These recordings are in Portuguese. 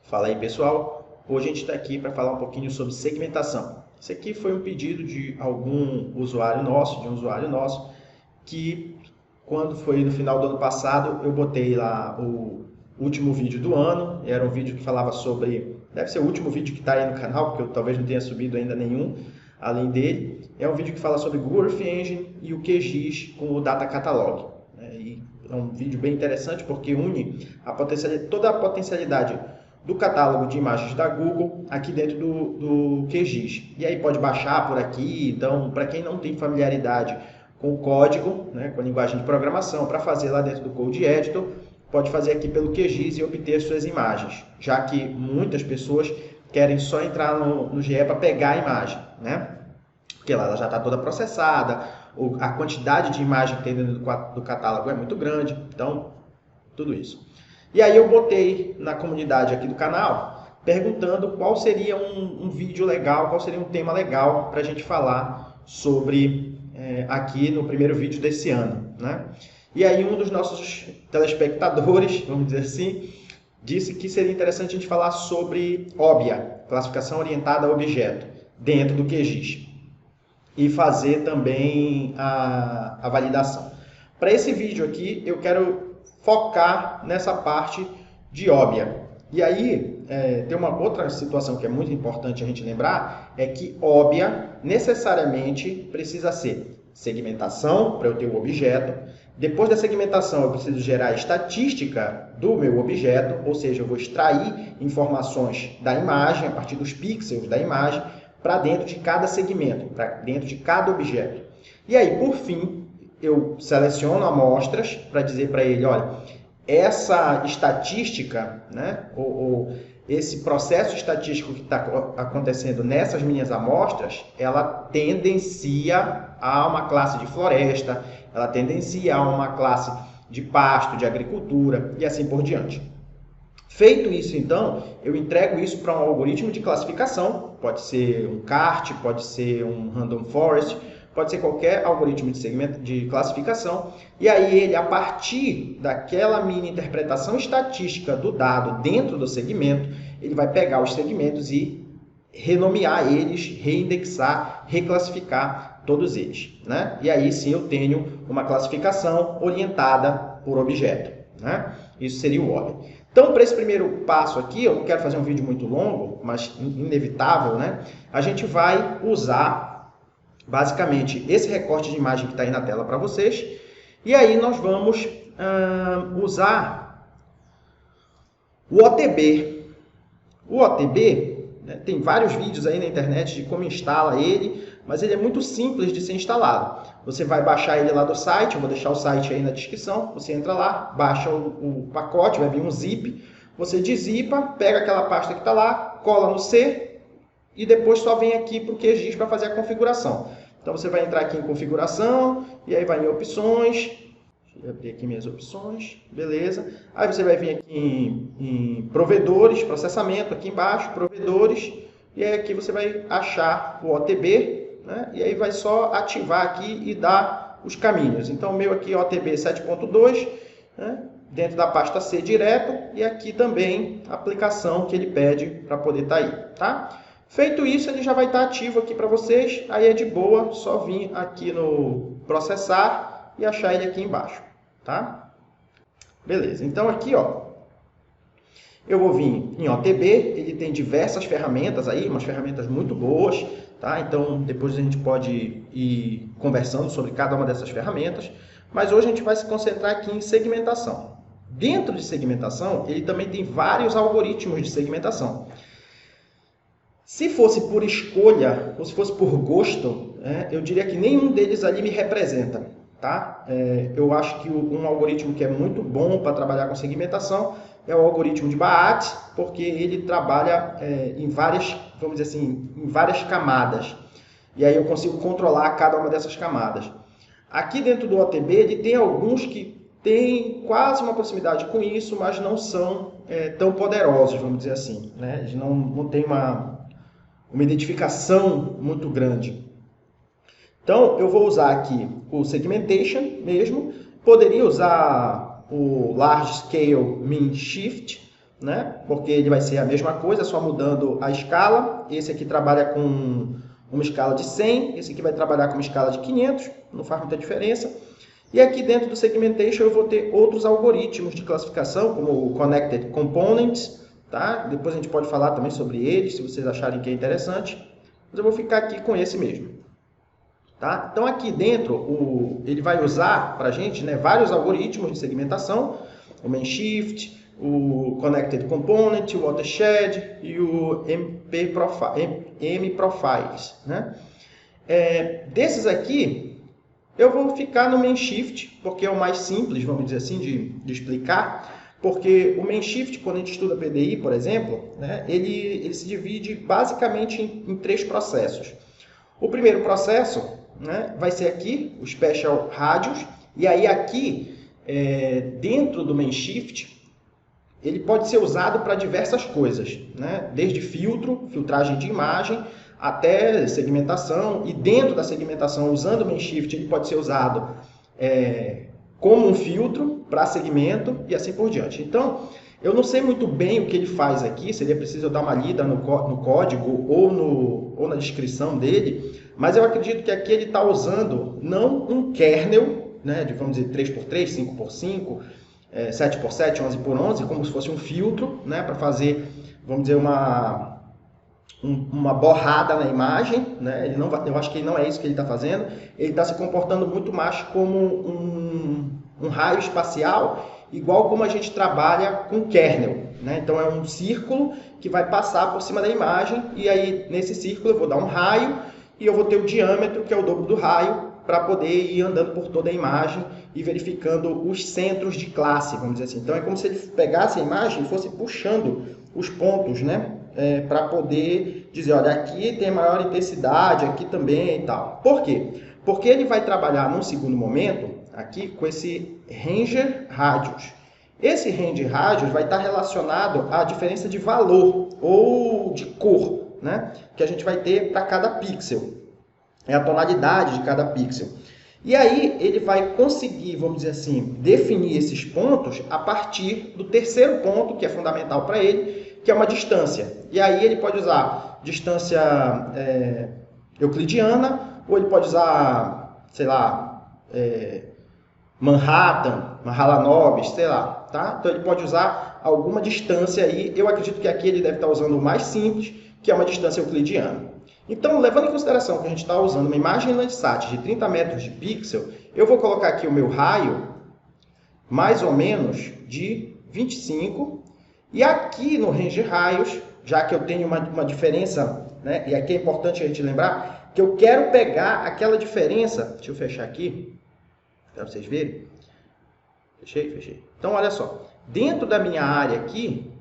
Fala aí, pessoal. Hoje a gente está aqui para falar um pouquinho sobre segmentação. Esse aqui foi um pedido de algum usuário nosso, que quando foi no final do ano passado, eu botei lá o último vídeo do ano. Era um vídeo que falava sobre, deve ser o último vídeo que está aí no canal, porque eu talvez não tenha subido ainda nenhum além dele. É um vídeo que fala sobre Google Earth Engine e o QGIS com o Data Catalog. E é um vídeo bem interessante porque une toda a potencialidade do catálogo de imagens da Google aqui dentro do QGIS. E aí pode baixar por aqui. Então, para quem não tem familiaridade com o código, com a linguagem de programação, para fazer lá dentro do Code Editor, pode fazer aqui pelo QGIS e obter as suas imagens, já que muitas pessoas querem só entrar no GE para pegar a imagem, porque lá ela já está toda processada, a quantidade de imagem que tem dentro do catálogo é muito grande, então, tudo isso. E aí eu botei na comunidade aqui do canal, perguntando qual seria um vídeo legal, qual seria um tema legal para a gente falar sobre aqui no primeiro vídeo desse ano. E aí um dos nossos telespectadores, vamos dizer assim, disse que seria interessante a gente falar sobre OBIA, classificação orientada a objeto, dentro do QGIS, e fazer também a validação. Para esse vídeo aqui, eu quero focar nessa parte de OBIA. E aí, tem uma outra situação que é muito importante a gente lembrar, é que OBIA necessariamente precisa ser segmentação para eu ter o objeto. Depois da segmentação, eu preciso gerar a estatística do meu objeto, ou seja, eu vou extrair informações da imagem, a partir dos pixels da imagem, para dentro de cada segmento, para dentro de cada objeto. E aí, por fim, eu seleciono amostras para dizer para ele, olha, essa estatística, ou esse processo estatístico que está acontecendo nessas minhas amostras, ela tendencia a uma classe de floresta, ela tendencia a uma classe de pasto, de agricultura e assim por diante. Feito isso, então, eu entrego isso para um algoritmo de classificação, pode ser um CART, pode ser um Random Forest, pode ser qualquer algoritmo de classificação, e aí ele, a partir daquela mini interpretação estatística do dado dentro do segmento, ele vai pegar os segmentos e renomear eles, reindexar, reclassificar todos eles. E aí sim eu tenho uma classificação orientada por objeto. Isso seria o OBIA. Então, para esse primeiro passo aqui, eu não quero fazer um vídeo muito longo, mas inevitável, a gente vai usar basicamente esse recorte de imagem que está aí na tela para vocês, e aí nós vamos usar o OTB. O OTB, tem vários vídeos aí na internet de como instala ele, mas ele é muito simples de ser instalado. Você vai baixar ele lá do site, eu vou deixar o site aí na descrição, você entra lá, baixa o pacote, vai vir um zip, você dezipa, pega aquela pasta que está lá, cola no C e depois só vem aqui para o QGIS para fazer a configuração. Então você vai entrar aqui em configuração, e aí vai em opções, deixa eu abrir aqui minhas opções, beleza. Aí você vai vir aqui em provedores, processamento, aqui embaixo, provedores, e aí aqui você vai achar o OTB, e aí vai só ativar aqui e dar os caminhos. Então o meu aqui é OTB 7.2, dentro da pasta C direto, e aqui também a aplicação que ele pede para poder estar aí, tá? Feito isso, ele já vai estar ativo aqui para vocês, aí é de boa, só vir aqui no processar e achar ele aqui embaixo, tá? Beleza, então aqui, eu vou vir em OTB, ele tem diversas ferramentas aí, umas ferramentas muito boas, tá? Então depois a gente pode ir conversando sobre cada uma dessas ferramentas, mas hoje a gente vai se concentrar aqui em segmentação. Dentro de segmentação, ele também tem vários algoritmos de segmentação. Se fosse por escolha, ou se fosse por gosto, eu diria que nenhum deles ali me representa, tá? Eu acho que um algoritmo que é muito bom para trabalhar com segmentação é o algoritmo de Baat, porque ele trabalha em várias, vamos dizer assim, em várias camadas. E aí eu consigo controlar cada uma dessas camadas. Aqui dentro do OTB, ele tem alguns que têm quase uma proximidade com isso, mas não são tão poderosos, vamos dizer assim. Eles não têm uma identificação muito grande. Então, eu vou usar aqui o Segmentation mesmo. Poderia usar o Large Scale Mean Shift, né? Porque ele vai ser a mesma coisa, só mudando a escala. Esse aqui trabalha com uma escala de 100, esse aqui vai trabalhar com uma escala de 500, não faz muita diferença. E aqui dentro do Segmentation eu vou ter outros algoritmos de classificação, como o Connected Components, tá? Depois a gente pode falar também sobre eles, se vocês acharem que é interessante. Mas eu vou ficar aqui com esse mesmo. Tá? Então aqui dentro ele vai usar para a gente, né, vários algoritmos de segmentação, o Main Shift, o Connected Component, o Watershed e o M-Profiles. Né? Desses aqui, eu vou ficar no Main Shift, porque é o mais simples, vamos dizer assim, de explicar, porque o Main Shift, quando a gente estuda PDI, por exemplo, né, ele se divide basicamente em 3 processos. O primeiro processo, né, vai ser aqui, o Special Radius, e aí aqui, dentro do Main Shift, ele pode ser usado para diversas coisas, né? Desde filtragem de imagem, até segmentação, e dentro da segmentação, usando o Main Shift, ele pode ser usado como um filtro para segmento e assim por diante. Então, eu não sei muito bem o que ele faz aqui, seria preciso eu dar uma lida no código ou na descrição dele, mas eu acredito que aqui ele está usando não um kernel, né, de, vamos dizer, 3x3, 5x5, 7x7, 11x11, como se fosse um filtro, né, para fazer, vamos dizer, uma borrada na imagem, né? Eu acho que não é isso que ele está fazendo, ele está se comportando muito mais como um raio espacial, igual como a gente trabalha com kernel, né? Então é um círculo que vai passar por cima da imagem, e aí nesse círculo eu vou dar um raio, e eu vou ter o diâmetro, que é o dobro do raio, para poder ir andando por toda a imagem e verificando os centros de classe, vamos dizer assim. Então é como se ele pegasse a imagem e fosse puxando os pontos, né? Para poder dizer, olha, aqui tem maior intensidade, aqui também e tal. Por quê? Porque ele vai trabalhar num segundo momento, aqui, com esse Ranger Radius. Esse Ranger Radius vai estar relacionado à diferença de valor ou de cor, né? Que a gente vai ter para cada pixel. É a tonalidade de cada pixel. E aí ele vai conseguir, vamos dizer assim, definir esses pontos a partir do terceiro ponto, que é fundamental para ele, que é uma distância. E aí ele pode usar distância euclidiana, ou ele pode usar, sei lá, Manhattan, Mahalanobis, sei lá, tá? Então ele pode usar alguma distância aí. Eu acredito que aqui ele deve estar usando o mais simples, que é uma distância euclidiana. Então, levando em consideração que a gente está usando uma imagem Landsat de 30 metros de pixel, eu vou colocar aqui o meu raio mais ou menos de 25, e aqui no Range Raios, já que eu tenho uma diferença, né, e aqui é importante a gente lembrar, que eu quero pegar aquela diferença, deixa eu fechar aqui, para vocês verem, fechei. Então, olha só, dentro da minha área aqui,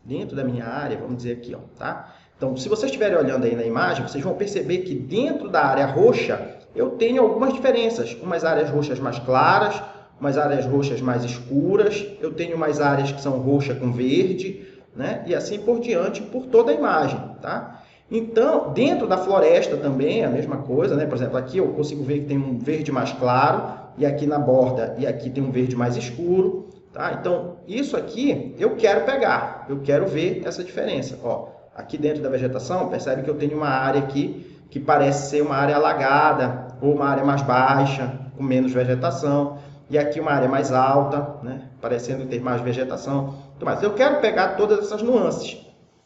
vamos dizer aqui, ó, tá? Então, se vocês estiverem olhando aí na imagem, vocês vão perceber que dentro da área roxa, eu tenho algumas diferenças. Umas áreas roxas mais claras, umas áreas roxas mais escuras, eu tenho umas áreas que são roxa com verde, né? E assim por diante, por toda a imagem, tá? Então, dentro da floresta também é a mesma coisa, né? Por exemplo, aqui eu consigo ver que tem um verde mais claro, e aqui na borda, e aqui tem um verde mais escuro, tá? Então, isso aqui eu quero pegar, eu quero ver essa diferença, ó. Aqui dentro da vegetação, percebe que eu tenho uma área aqui que parece ser uma área alagada, ou uma área mais baixa, com menos vegetação, e aqui uma área mais alta, né, parecendo ter mais vegetação. Mas eu quero pegar todas essas nuances.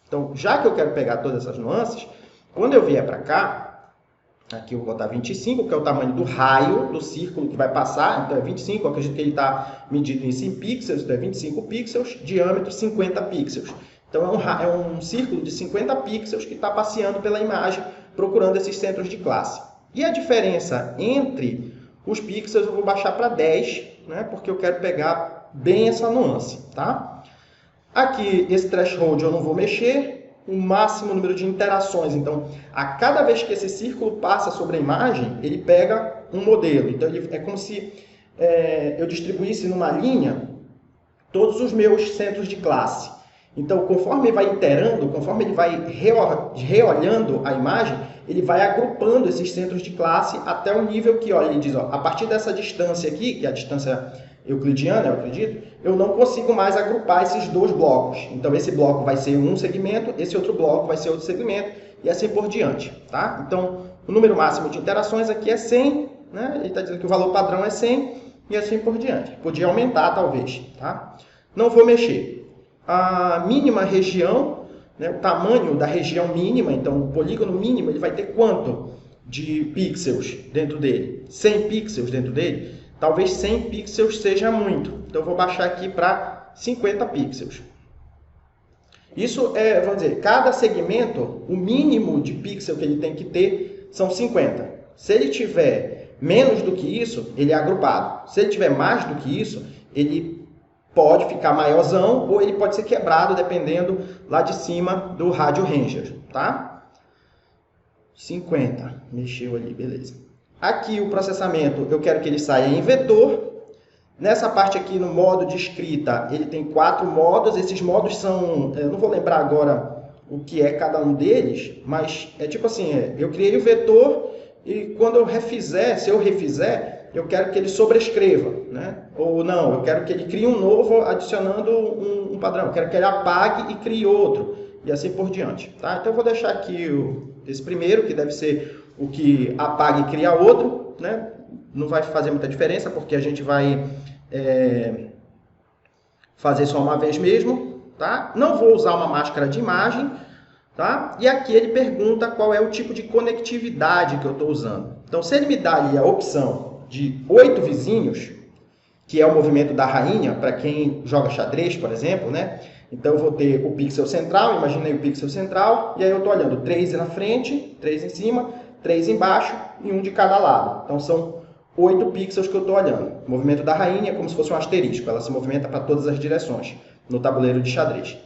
Então, já que eu quero pegar todas essas nuances, quando eu vier para cá, aqui eu vou botar 25, que é o tamanho do raio do círculo que vai passar, então é 25, eu acredito que ele está medido isso em pixels, então é 25 pixels, diâmetro 50 pixels. Então, é um círculo de 50 pixels que está passeando pela imagem, procurando esses centros de classe. E a diferença entre os pixels eu vou baixar para 10, né, porque eu quero pegar bem essa nuance, tá? Aqui, esse threshold eu não vou mexer, o máximo número de interações. Então, a cada vez que esse círculo passa sobre a imagem, ele pega um modelo. Então, é como se eu distribuísse numa linha todos os meus centros de classe. Então, conforme ele vai iterando, conforme ele vai reolhando a imagem, ele vai agrupando esses centros de classe até o nível que, olha, ele diz, ó, a partir dessa distância aqui, que é a distância euclidiana, eu acredito, eu não consigo mais agrupar esses dois blocos. Então, esse bloco vai ser um segmento, esse outro bloco vai ser outro segmento, e assim por diante. Tá? Então, o número máximo de interações aqui é 100, né? Ele está dizendo que o valor padrão é 100, e assim por diante. Podia aumentar, talvez. Tá? Não vou mexer. A mínima região, né? O tamanho da região mínima, então o polígono mínimo, ele vai ter quanto de pixels dentro dele? 100 pixels dentro dele? Talvez 100 pixels seja muito. Então, eu vou baixar aqui para 50 pixels. Isso é, vamos dizer, cada segmento, o mínimo de pixel que ele tem que ter são 50. Se ele tiver menos do que isso, ele é agrupado. Se ele tiver mais do que isso, ele pode ficar maiorzão ou ele pode ser quebrado, dependendo lá de cima do rádio ranger, tá? 50. Mexeu ali, beleza. Aqui o processamento, eu quero que ele saia em vetor. Nessa parte aqui, no modo de escrita, ele tem 4 modos. Esses modos são... Eu não vou lembrar agora o que é cada um deles, mas é tipo assim, eu criei o vetor e quando eu refizer, se eu refizer, eu quero que ele sobrescreva, né? Ou não, eu quero que ele crie um novo adicionando um padrão. Eu quero que ele apague e crie outro, e assim por diante. Tá? Então, eu vou deixar aqui esse primeiro, que deve ser o que apaga e cria outro, né? Não vai fazer muita diferença, porque a gente vai fazer só uma vez mesmo, tá? Não vou usar uma máscara de imagem, tá? E aqui ele pergunta qual é o tipo de conectividade que eu estou usando. Então, se ele me dá ali a opção de 8 vizinhos, que é o movimento da rainha, para quem joga xadrez, por exemplo, né? Então, eu vou ter o pixel central, imaginei o pixel central, e aí eu estou olhando 3 na frente, 3 em cima, 3 embaixo e 1 de cada lado. Então, são 8 pixels que eu estou olhando. O movimento da rainha é como se fosse um asterisco, ela se movimenta para todas as direções no tabuleiro de xadrez.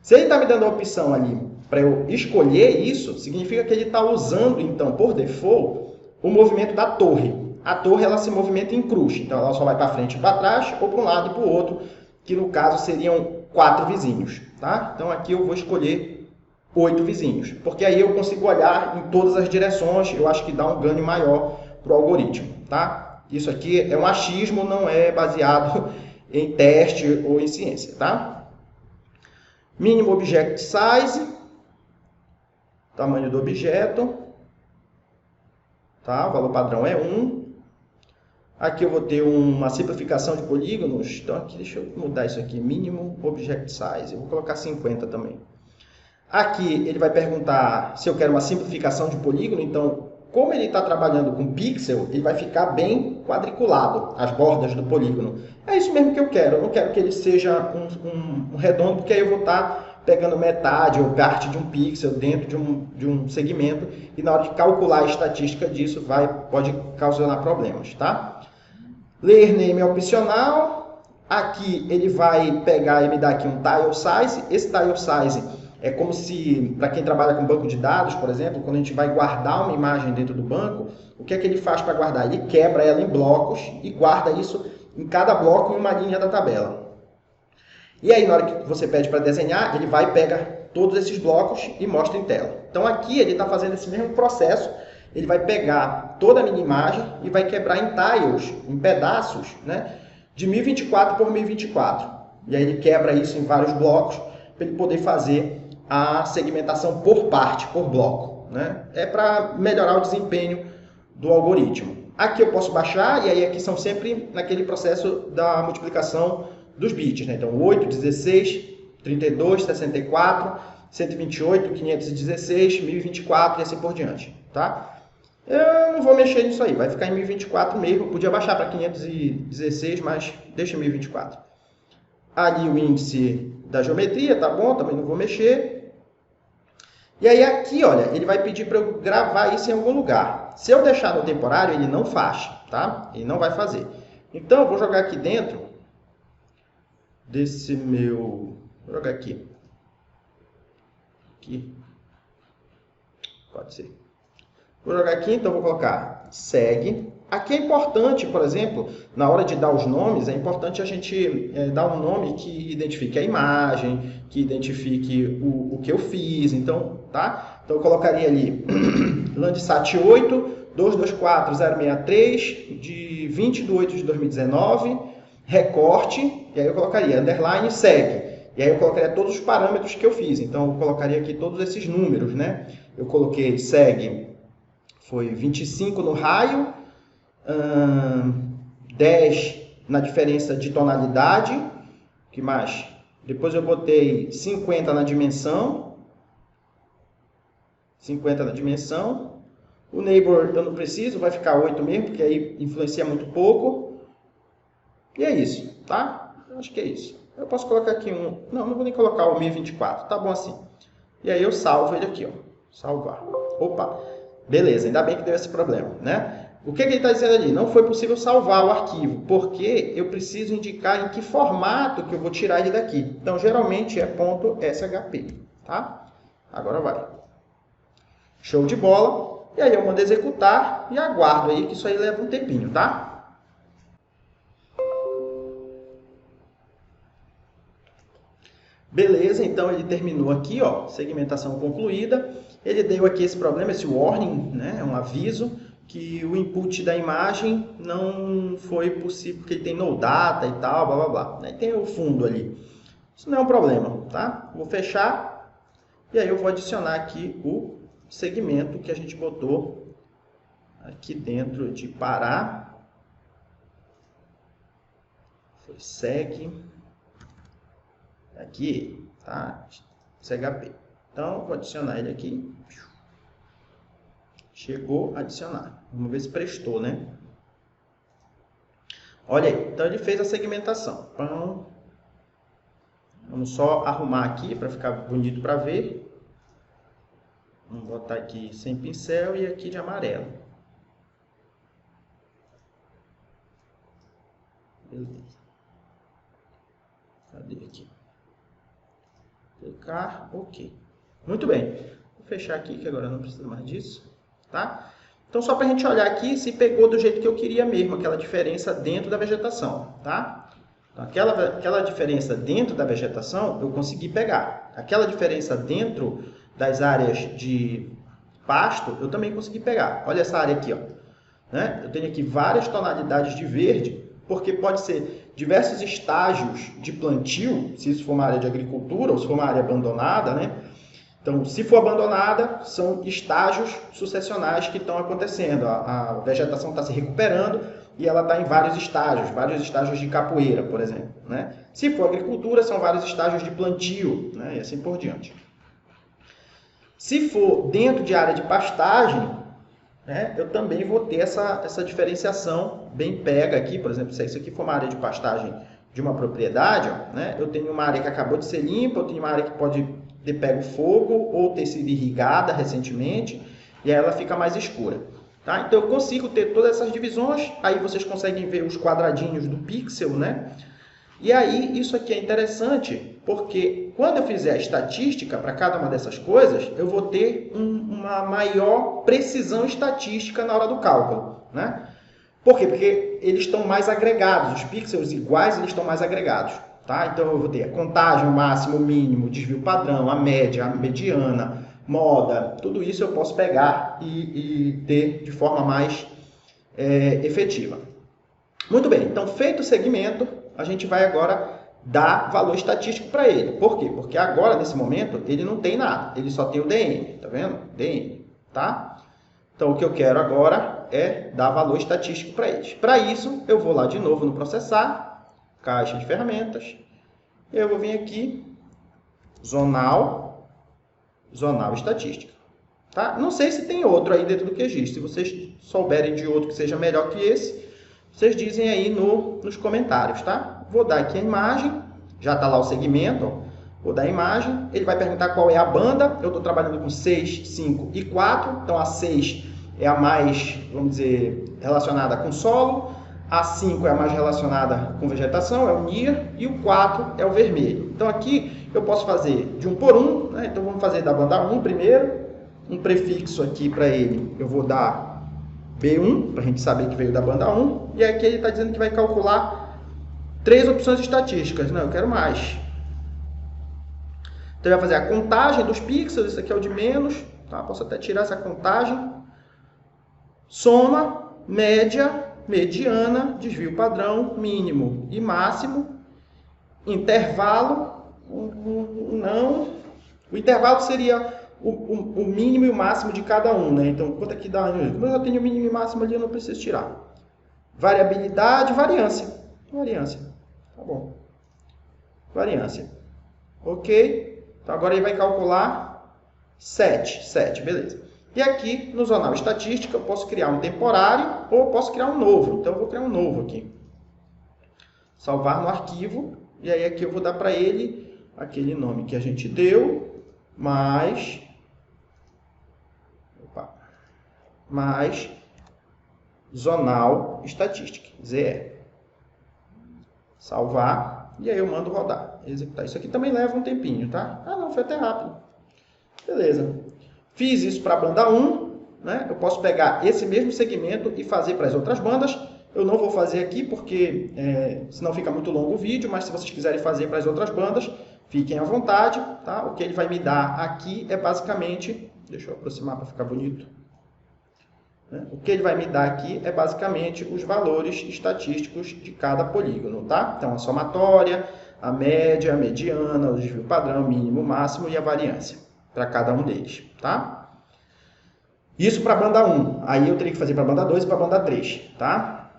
Se ele está me dando a opção ali para eu escolher isso, significa que ele está usando, então, por default, o movimento da torre. A torre ela se movimenta em cruz, então ela só vai para frente e para trás, ou para um lado e para o outro, que no caso seriam 4 vizinhos. Tá? Então aqui eu vou escolher 8 vizinhos, porque aí eu consigo olhar em todas as direções, eu acho que dá um ganho maior para o algoritmo. Tá? Isso aqui é um achismo, não é baseado em teste ou em ciência. Tá? Mínimo object size, tamanho do objeto, tá? O valor padrão é 1. Aqui eu vou ter uma simplificação de polígonos, então aqui deixa eu mudar isso aqui, mínimo object size, eu vou colocar 50 também. Aqui ele vai perguntar se eu quero uma simplificação de polígono, então como ele está trabalhando com pixel, ele vai ficar bem quadriculado, as bordas do polígono. É isso mesmo que eu quero, eu não quero que ele seja um redondo, porque aí eu vou estar pegando metade ou parte de um pixel dentro de um segmento, e na hora de calcular a estatística disso pode causar problemas, tá? Layer name é opcional. Aqui ele vai pegar e me dar aqui um tile size. Esse tile size é como se, para quem trabalha com banco de dados, por exemplo, quando a gente vai guardar uma imagem dentro do banco, o que é que ele faz para guardar? Ele quebra ela em blocos e guarda isso em cada bloco em uma linha da tabela. E aí, na hora que você pede para desenhar, ele vai pegar todos esses blocos e mostra em tela. Então, aqui ele está fazendo esse mesmo processo. Ele vai pegar toda a minha imagem e vai quebrar em tiles, em pedaços, né, de 1024 por 1024. E aí ele quebra isso em vários blocos para ele poder fazer a segmentação por parte, por bloco, né? É para melhorar o desempenho do algoritmo. Aqui eu posso baixar, e aí aqui são sempre naquele processo da multiplicação dos bits, né? Então, 8, 16, 32, 64, 128, 516, 1024 e assim por diante, tá? Eu não vou mexer nisso aí, vai ficar em 1024 mesmo. Eu podia baixar para 516, mas deixa em 1024. Ali o índice da geometria, tá bom? Também não vou mexer. E aí aqui, olha, ele vai pedir para eu gravar isso em algum lugar. Se eu deixar no temporário, ele não faz, tá? Ele não vai fazer. Então, eu vou jogar aqui dentro desse meu... Vou jogar aqui. Aqui. Pode ser. Vou jogar aqui, então vou colocar segue. Aqui é importante, por exemplo, na hora de dar os nomes, é importante a gente dar um nome que identifique a imagem, que identifique o que eu fiz. Então, tá? Então eu colocaria ali Landsat 8, 224063, de 20 de 8 de 2019. recorte, e aí eu colocaria underline segue. E aí eu colocaria todos os parâmetros que eu fiz. Então, eu colocaria aqui todos esses números, né? Eu coloquei segue, foi 25 no raio, 10 na diferença de tonalidade, que mais? Depois eu botei 50 na dimensão. 50 na dimensão. O neighbor eu não preciso, vai ficar 8 mesmo, porque aí influencia muito pouco. E é isso, tá? Eu acho que é isso. Eu posso colocar aqui um... Não vou nem colocar o 1024, tá bom assim. E aí eu salvo ele aqui, ó. Salvar. Opa, beleza, ainda bem que deu esse problema, né? O que ele está dizendo ali? Não foi possível salvar o arquivo, porque eu preciso indicar em que formato que eu vou tirar ele daqui. Então, geralmente é .shp, tá? Agora vai. Show de bola. E aí eu mando executar e aguardo aí que isso aí leva um tempinho, tá? Beleza, então ele terminou aqui, ó, segmentação concluída. Ele deu aqui esse problema, esse warning, né, um aviso que o input da imagem não foi possível, porque ele tem no data e tal, blá blá blá. Aí tem o fundo ali. Isso não é um problema, tá? Vou fechar e aí eu vou adicionar aqui o segmento que a gente botou aqui dentro de Pará. Foi segue. Aqui, tá? CHP. Então, vou adicionar ele aqui. Chegou a adicionar. Vamos ver se prestou, né? Olha aí. Então, ele fez a segmentação. Então, vamos só arrumar aqui para ficar bonito para ver. Vamos botar aqui sem pincel e aqui de amarelo. Beleza. Cadê aqui? Clicar, ok. Muito bem. Vou fechar aqui, que agora não precisa mais disso. Tá? Então, só para a gente olhar aqui se pegou do jeito que eu queria mesmo, aquela diferença dentro da vegetação. Tá? Então, aquela diferença dentro da vegetação, eu consegui pegar. Aquela diferença dentro das áreas de pasto, eu também consegui pegar. Olha essa área aqui, ó. Né? Eu tenho aqui várias tonalidades de verde, porque pode ser diversos estágios de plantio, se isso for uma área de agricultura ou se for uma área abandonada, né? Então, se for abandonada, são estágios sucessionais que estão acontecendo. A vegetação está se recuperando e ela está em vários estágios de capoeira, por exemplo, né? Se for agricultura, são vários estágios de plantio, né? E assim por diante. Se for dentro de área de pastagem, né, eu também vou ter essa diferenciação bem pega aqui. Por exemplo, se isso aqui for uma área de pastagem de uma propriedade, ó, né, eu tenho uma área que acabou de ser limpa, eu tenho uma área que pode ter pego fogo ou ter sido irrigada recentemente, e aí ela fica mais escura. Tá? Então, eu consigo ter todas essas divisões, aí vocês conseguem ver os quadradinhos do pixel, né? E aí, isso aqui é interessante, porque quando eu fizer a estatística para cada uma dessas coisas, eu vou ter uma maior precisão estatística na hora do cálculo, né? Por quê? Porque eles estão mais agregados, os pixels iguais eles estão mais agregados, tá? Então, eu vou ter a contagem, o máximo, o mínimo, desvio padrão, a média, a mediana, moda, tudo isso eu posso pegar e ter de forma mais efetiva. Muito bem, então, feito o segmento, a gente vai agora dar valor estatístico para ele. Por quê? Porque agora, nesse momento, ele não tem nada. Ele só tem o DN, tá vendo? DN, tá? Então, o que eu quero agora é dar valor estatístico para eles. Para isso, eu vou lá de novo no processar, caixa de ferramentas. Eu vou vir aqui, zonal estatística. Tá? Não sei se tem outro aí dentro do QGIS. Se vocês souberem de outro que seja melhor que esse, vocês dizem aí nos comentários, tá? Vou dar aqui a imagem, já está lá o segmento, ó. Vou dar a imagem, ele vai perguntar qual é a banda, eu estou trabalhando com 6, 5 e 4, então a 6 é a mais, vamos dizer, relacionada com solo, a 5 é a mais relacionada com vegetação, é o NIR, e o 4 é o vermelho. Então aqui eu posso fazer de 1 por 1, né? Então vamos fazer da banda 1 primeiro, um prefixo aqui para ele, eu vou dar B1, para a gente saber que veio da banda 1, e aqui ele está dizendo que vai calcular 3 opções estatísticas. Não, eu quero mais. Então, ele vai fazer a contagem dos pixels, isso aqui é o de menos, tá? Posso até tirar essa contagem. Soma, média, mediana, desvio padrão, mínimo e máximo, intervalo, não. O intervalo seria o mínimo e o máximo de cada um, né? Então, quanto aqui dá? Como eu já tenho o mínimo e o máximo ali, eu não preciso tirar. Variabilidade, variância. Variância. Tá bom. Variância. Ok? Então, agora ele vai calcular 7, beleza. E aqui, no Zonal Estatística, eu posso criar um temporário ou eu posso criar um novo. Então, eu vou criar um novo aqui. Salvar no arquivo. E aí, aqui eu vou dar para ele aquele nome que a gente deu, mais Zonal Estatística, ZE. Salvar, e aí eu mando rodar, executar. Isso aqui também leva um tempinho, tá? Ah, não, foi até rápido. Beleza. Fiz isso para a banda 1, né? Eu posso pegar esse mesmo segmento e fazer para as outras bandas. Eu não vou fazer aqui porque senão fica muito longo o vídeo, mas se vocês quiserem fazer para as outras bandas, fiquem à vontade, tá? O que ele vai me dar aqui é basicamente... Deixa eu aproximar para ficar bonito. O que ele vai me dar aqui é basicamente os valores estatísticos de cada polígono, tá? Então, a somatória, a média, a mediana, o desvio padrão, mínimo, máximo e a variância para cada um deles, tá? Isso para a banda 1. Aí eu teria que fazer para a banda 2 e para a banda 3, tá?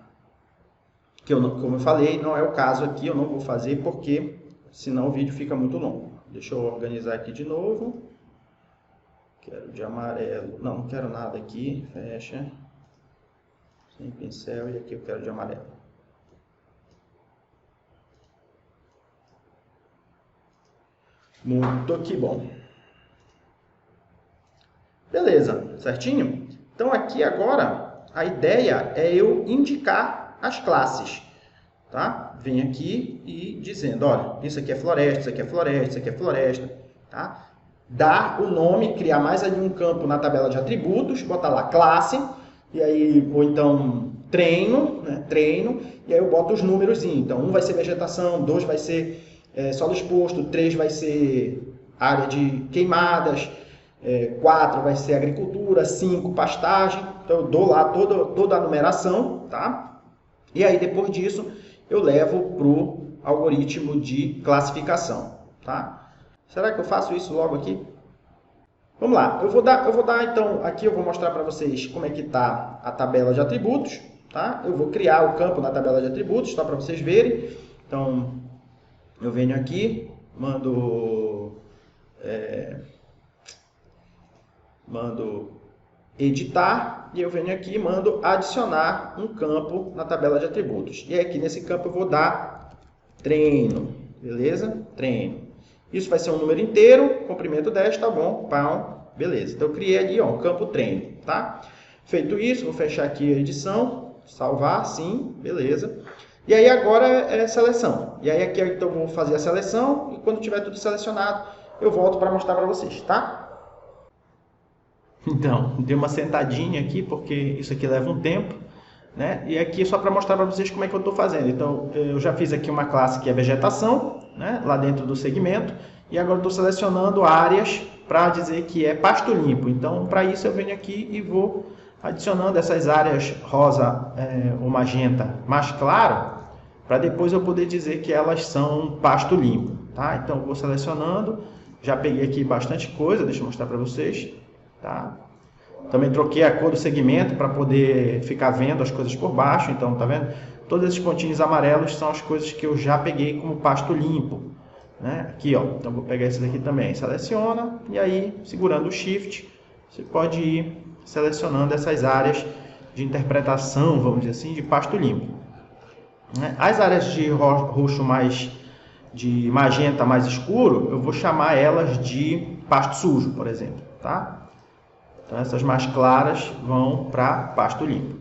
Que como eu falei, não é o caso aqui, eu não vou fazer porque senão o vídeo fica muito longo. Deixa eu organizar aqui de novo. Quero de amarelo. Não quero nada aqui. Fecha. Sem pincel. E aqui eu quero de amarelo. Muito que bom. Beleza. Certinho? Então, aqui agora, a ideia é eu indicar as classes. Tá? Venho aqui e dizendo, olha, isso aqui é floresta, isso aqui é floresta, isso aqui é floresta. Tá? Dar o nome, criar mais ali um campo na tabela de atributos, botar lá classe, e aí, ou então treino, né? Treino, e aí eu boto os números. Então, 1 vai ser vegetação, 2 vai ser solo exposto, 3 vai ser área de queimadas, 4 vai ser agricultura, 5 pastagem. Então, eu dou lá toda a numeração, tá? E aí, depois disso, eu levo para o algoritmo de classificação, tá? Será que eu faço isso logo aqui? Vamos lá, eu vou dar então, aqui eu vou mostrar para vocês como é que está a tabela de atributos, tá? Eu vou criar o campo na tabela de atributos, só para vocês verem. Então, eu venho aqui, mando editar, e eu venho aqui e mando adicionar um campo na tabela de atributos. E aqui nesse campo eu vou dar treino, beleza? Treino. Isso vai ser um número inteiro, comprimento 10, tá bom, pau, beleza. Então, eu criei ali, ó, um campo treino, tá? Feito isso, vou fechar aqui a edição, salvar, sim, beleza. E aí, agora é seleção. E aí, aqui, então, eu vou fazer a seleção, e quando tiver tudo selecionado, eu volto para mostrar para vocês, tá? Então, dei uma sentadinha aqui, porque isso aqui leva um tempo, né? E aqui é só para mostrar para vocês como é que eu estou fazendo. Então, eu já fiz aqui uma classe que é vegetação, né? Lá dentro do segmento, e agora estou selecionando áreas para dizer que é pasto limpo. Então, para isso eu venho aqui e vou adicionando essas áreas rosa ou magenta mais claro, para depois eu poder dizer que elas são pasto limpo, tá? Então, eu vou selecionando, já peguei aqui bastante coisa, deixa eu mostrar para vocês, tá? Também troquei a cor do segmento para poder ficar vendo as coisas por baixo. Então, tá vendo? Todos esses pontinhos amarelos são as coisas que eu já peguei como pasto limpo, né? Aqui, ó. Então, vou pegar esse daqui também. Seleciona e aí, segurando o Shift, você pode ir selecionando essas áreas de interpretação, vamos dizer assim, de pasto limpo. As áreas de roxo de magenta mais escuro, eu vou chamar elas de pasto sujo, por exemplo, tá? Então, essas mais claras vão para pasto limpo.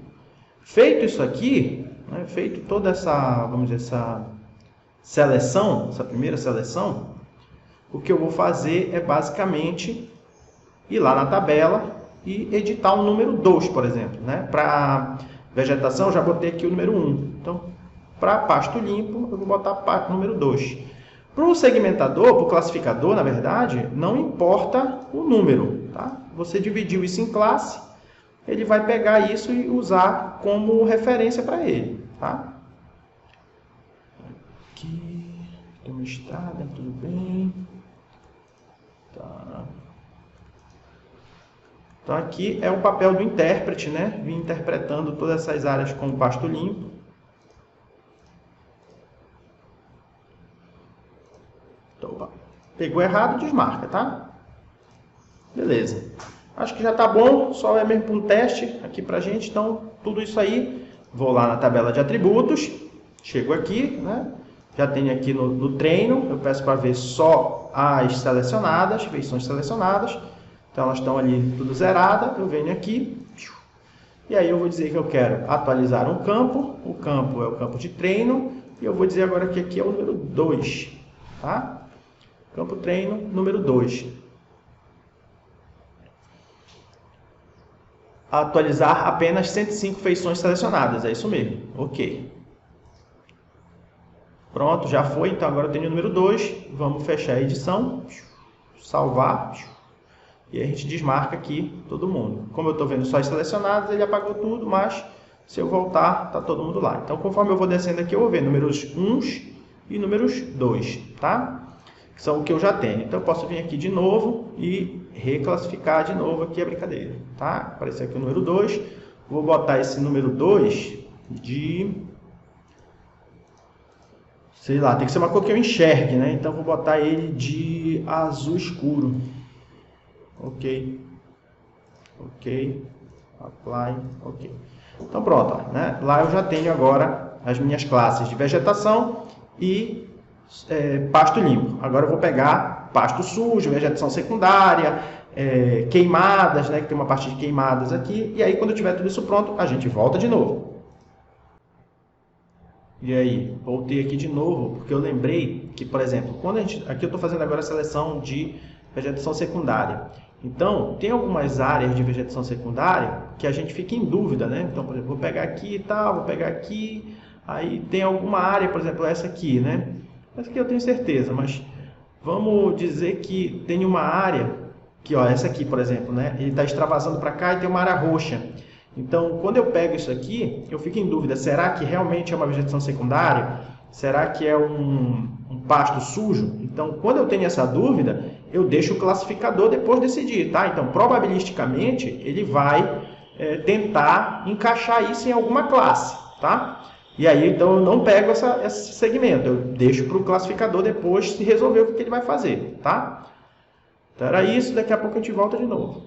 Feito isso aqui, né, feito toda essa, vamos dizer, essa seleção, essa primeira seleção, o que eu vou fazer é basicamente ir lá na tabela e editar o número 2, por exemplo. Né? Para vegetação, eu já botei aqui o número 1. Então, para pasto limpo, eu vou botar o número 2. Para o segmentador, para o classificador, na verdade, não importa o número. Tá? Você dividiu isso em classe, ele vai pegar isso e usar como referência para ele, tá? Aqui, tem uma estrada, tudo bem. Tá. Então aqui é o papel do intérprete, né? Vim interpretando todas essas áreas com o pasto limpo. Então, pegou errado, desmarca, tá? Beleza. Acho que já tá bom, só é mesmo um teste aqui pra gente. Então, tudo isso aí, vou lá na tabela de atributos, chego aqui, né? Já tenho aqui no treino, eu peço para ver só as selecionadas, feições selecionadas. Então, elas estão ali tudo zerada. Eu venho aqui, e aí eu vou dizer que eu quero atualizar um campo. O campo é o campo de treino, e eu vou dizer agora que aqui é o número 2, tá? Campo treino, número 2. Atualizar apenas 105 feições selecionadas, é isso mesmo, ok. Pronto, já foi, então agora eu tenho o número 2, vamos fechar a edição, salvar, e a gente desmarca aqui todo mundo. Como eu estou vendo só as selecionadas, ele apagou tudo, mas se eu voltar, está todo mundo lá. Então, conforme eu vou descendo aqui, eu vou ver números 1 e números 2, tá? Que são o que eu já tenho. Então, eu posso vir aqui de novo e reclassificar de novo aqui a brincadeira, tá? Apareceu aqui o número 2, vou botar esse número 2 de... sei lá, tem que ser uma cor que eu enxergue, né? Então, vou botar ele de azul escuro. Ok. Ok. Apply. Ok. Então, pronto. Ó, né? Lá eu já tenho agora as minhas classes de vegetação e pasto limpo. Agora eu vou pegar pasto sujo, vegetação secundária, queimadas, né? Que tem uma parte de queimadas aqui. E aí, quando eu tiver tudo isso pronto, a gente volta de novo. E aí, voltei aqui de novo, porque eu lembrei que, por exemplo, quando aqui eu estou fazendo agora a seleção de vegetação secundária. Então, tem algumas áreas de vegetação secundária que a gente fica em dúvida, né? Então, por exemplo, vou pegar aqui e tal, vou pegar aqui, aí tem alguma área, por exemplo, essa aqui, né? Essa aqui eu tenho certeza, mas vamos dizer que tem uma área, que ó, essa aqui, por exemplo, né? Ele está extravasando para cá e tem uma área roxa. Então, quando eu pego isso aqui, eu fico em dúvida, será que realmente é uma vegetação secundária? Será que é um pasto sujo? Então, quando eu tenho essa dúvida, eu deixo o classificador depois decidir, tá? Então, probabilisticamente, ele vai tentar encaixar isso em alguma classe, tá? E aí, então, eu não pego esse segmento, eu deixo para o classificador depois se resolver o que ele vai fazer, tá? Então, era isso, daqui a pouco a gente volta de novo.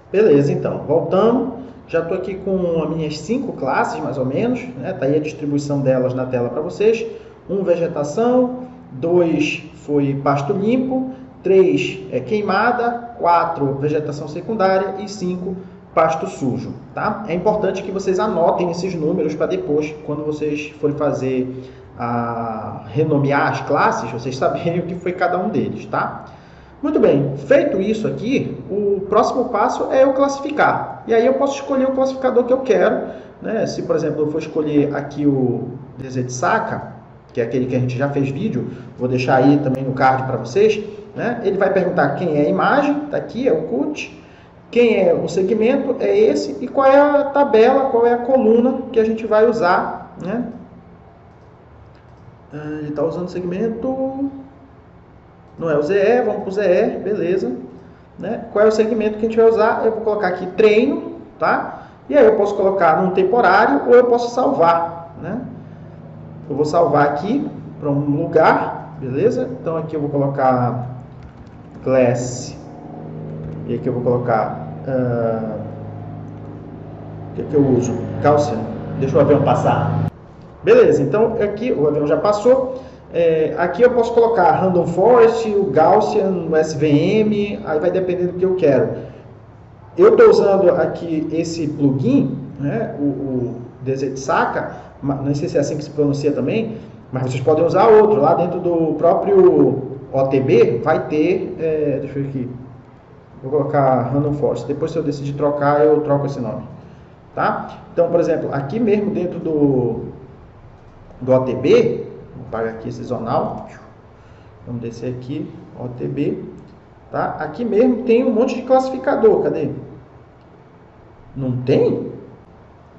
Beleza, então, voltamos. Já estou aqui com as minhas 5 classes, mais ou menos, né? Tá aí a distribuição delas na tela para vocês. 1, vegetação, 2 foi pasto limpo, 3 queimada, 4 vegetação secundária e 5 pasto sujo, tá? É importante que vocês anotem esses números para depois, quando vocês forem fazer renomear as classes, vocês saberem o que foi cada um deles, tá? Muito bem, feito isso aqui, o próximo passo é eu classificar. E aí eu posso escolher o classificador que eu quero, né? Se, por exemplo, eu for escolher aqui o DZ-Saca, que é aquele que a gente já fez vídeo, vou deixar aí também no card para vocês, né? Ele vai perguntar quem é a imagem, tá aqui, é o CUT, quem é o segmento, é esse, e qual é a tabela, qual é a coluna que a gente vai usar, né? Ele está usando o segmento... não é o ZE, vamos para o ZE, beleza. Né? Qual é o segmento que a gente vai usar? Eu vou colocar aqui treino, tá? E aí eu posso colocar num temporário ou eu posso salvar, né? Eu vou salvar aqui para um lugar, beleza? Então aqui eu vou colocar class, e aqui eu vou colocar, o que é que eu uso? Gaussian, deixa o avião passar. Beleza, então aqui o avião já passou. Aqui eu posso colocar Random Forest, o Gaussian, o SVM, aí vai depender do que eu quero. Eu estou usando aqui esse plugin, né, o DZ-Saca, não sei se é assim que se pronuncia também, mas vocês podem usar outro. Lá dentro do próprio OTB vai ter, deixa eu ver aqui, vou colocar Random Forest, depois se eu decidir trocar eu troco esse nome. Tá? Então, por exemplo, aqui mesmo dentro do OTB, vou apagar aqui esse zonal, vamos descer aqui, OTB, tá? Aqui mesmo tem um monte de classificador, cadê? Não tem?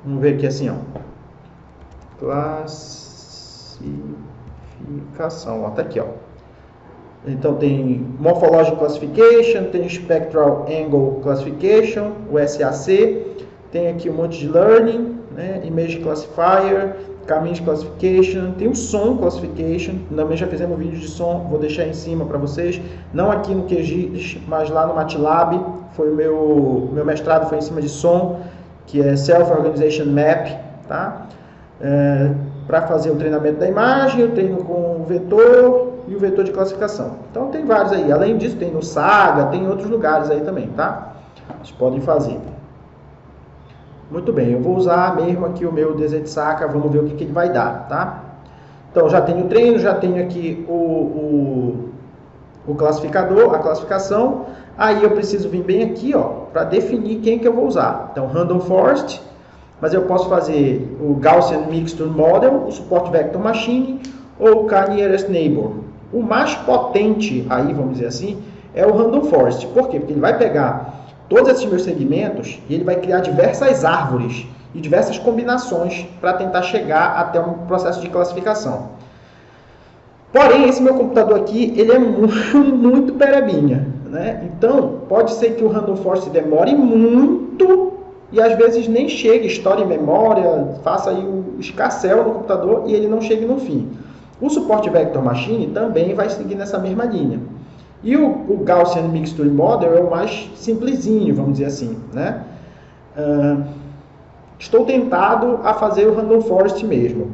Vamos ver aqui assim, ó. Classificação, ó, tá aqui, ó. Então tem Morphologic Classification, tem Spectral Angle Classification, o SAC, tem aqui um monte de Learning, né? Image Classifier, Caminhos Classification, tem o Som Classification, também já fizemos um vídeo de som, vou deixar aí em cima para vocês, não aqui no QGIS, mas lá no MATLAB, foi o meu mestrado foi em cima de som, que é Self Organization Map, tá? Para fazer o treinamento da imagem, eu treino com o vetor e o vetor de classificação. Então tem vários aí, além disso tem no Saga, tem outros lugares aí também, tá? Vocês podem fazer. Muito bem, eu vou usar mesmo aqui o meu DZ-Saga, vamos ver o que ele vai dar, tá? Então já tenho o treino, já tenho aqui o classificador, a classificação. Aí eu preciso vir bem aqui, ó, para definir quem que eu vou usar. Então Random Forest, mas eu posso fazer o Gaussian Mixture Model, o Support Vector Machine ou o K-Nearest Neighbor. O mais potente aí, vamos dizer assim, é o Random Forest. Por quê? Porque ele vai pegar todos esses meus segmentos e ele vai criar diversas árvores e diversas combinações para tentar chegar até um processo de classificação. Porém, esse meu computador aqui, ele é muito perebinha, né? Então, pode ser que o Random Forest demore muito e às vezes nem chegue, estoure em memória, faça aí o escarcéu no computador e ele não chegue no fim. O Support Vector Machine também vai seguir nessa mesma linha. E o Gaussian Mixture Model é o mais simplesinho, vamos dizer assim, né? Estou tentado a fazer o Random Forest mesmo.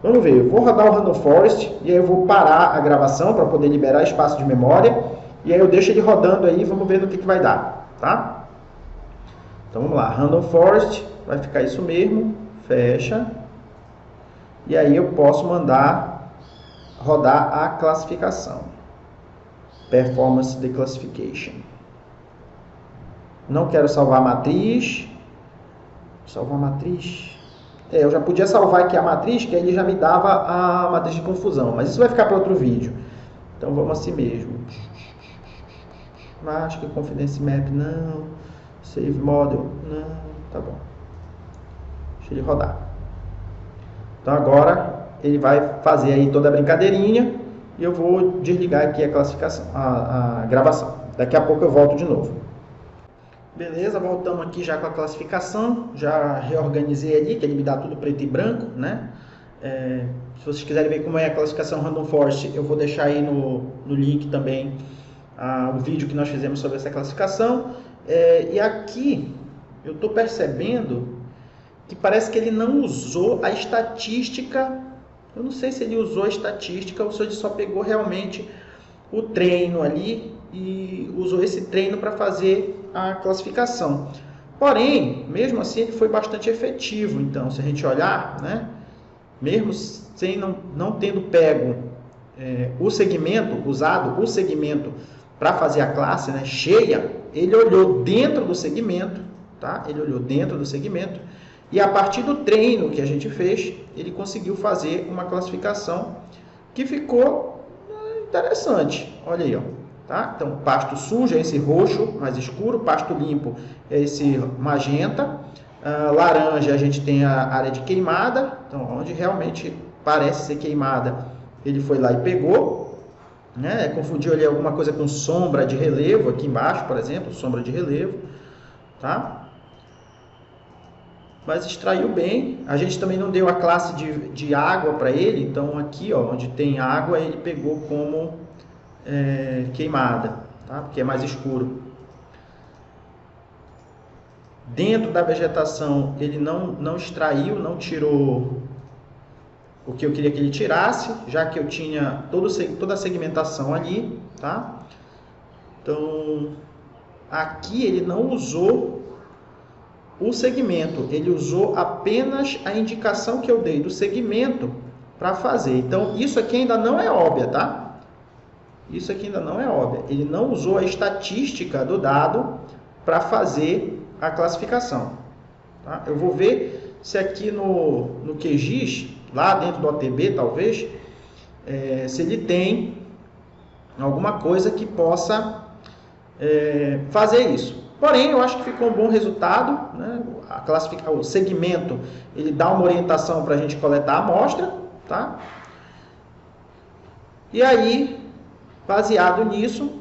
Vamos ver, eu vou rodar o Random Forest e aí eu vou parar a gravação para poder liberar espaço de memória. E aí eu deixo ele rodando aí, vamos ver no que vai dar, tá? Então vamos lá, Random Forest, vai ficar isso mesmo, fecha. E aí eu posso mandar rodar a classificação. Performance Declassification. Não quero salvar a matriz. Salvar a matriz. Eu já podia salvar aqui a matriz, que aí ele já me dava a matriz de confusão. Mas isso vai ficar para outro vídeo. Então vamos assim mesmo. Mask, Confidence Map, não. Save Model, não. Tá bom. Deixa ele rodar. Então agora ele vai fazer aí toda a brincadeirinha e eu vou desligar aqui a classificação, a gravação. Daqui a pouco eu volto de novo. Beleza, voltamos aqui já com a classificação, já reorganizei ali, que ele me dá tudo preto e branco, né? Se vocês quiserem ver como é a classificação Random Forest, eu vou deixar aí no link também o vídeo que nós fizemos sobre essa classificação. E aqui eu estou percebendo que parece que ele não usou a estatística. Eu não sei se ele usou a estatística ou se ele só pegou realmente o treino ali e usou esse treino para fazer a classificação. Porém, mesmo assim, ele foi bastante efetivo. Então, se a gente olhar, né, mesmo sem não tendo pego o segmento, usado o segmento para fazer a classe, né, cheia, ele olhou dentro do segmento, tá? Ele olhou dentro do segmento e a partir do treino que a gente fez, ele conseguiu fazer uma classificação que ficou interessante. Olha aí, ó. Tá? Então, pasto sujo é esse roxo mais escuro, pasto limpo é esse magenta, laranja a gente tem a área de queimada, então onde realmente parece ser queimada, ele foi lá e pegou, né? Confundiu ali alguma coisa com sombra de relevo, aqui embaixo, por exemplo, sombra de relevo, tá? Mas extraiu bem. A gente também não deu a classe de água para ele, então aqui, ó, onde tem água, ele pegou como queimada, tá? Porque é mais escuro. Dentro da vegetação, ele não extraiu, não tirou o que eu queria que ele tirasse, já que eu tinha toda a segmentação ali, tá? Então, aqui ele não usou o segmento, ele usou apenas a indicação que eu dei do segmento para fazer. Então, isso aqui ainda não é óbvio, tá? Isso aqui ainda não é óbvio. Ele não usou a estatística do dado para fazer a classificação. Tá? Eu vou ver se aqui no QGIS, lá dentro do OTB, talvez, se ele tem alguma coisa que possa fazer isso. Porém, eu acho que ficou um bom resultado, né? O segmento, ele dá uma orientação para a gente coletar a amostra, tá? E aí, baseado nisso,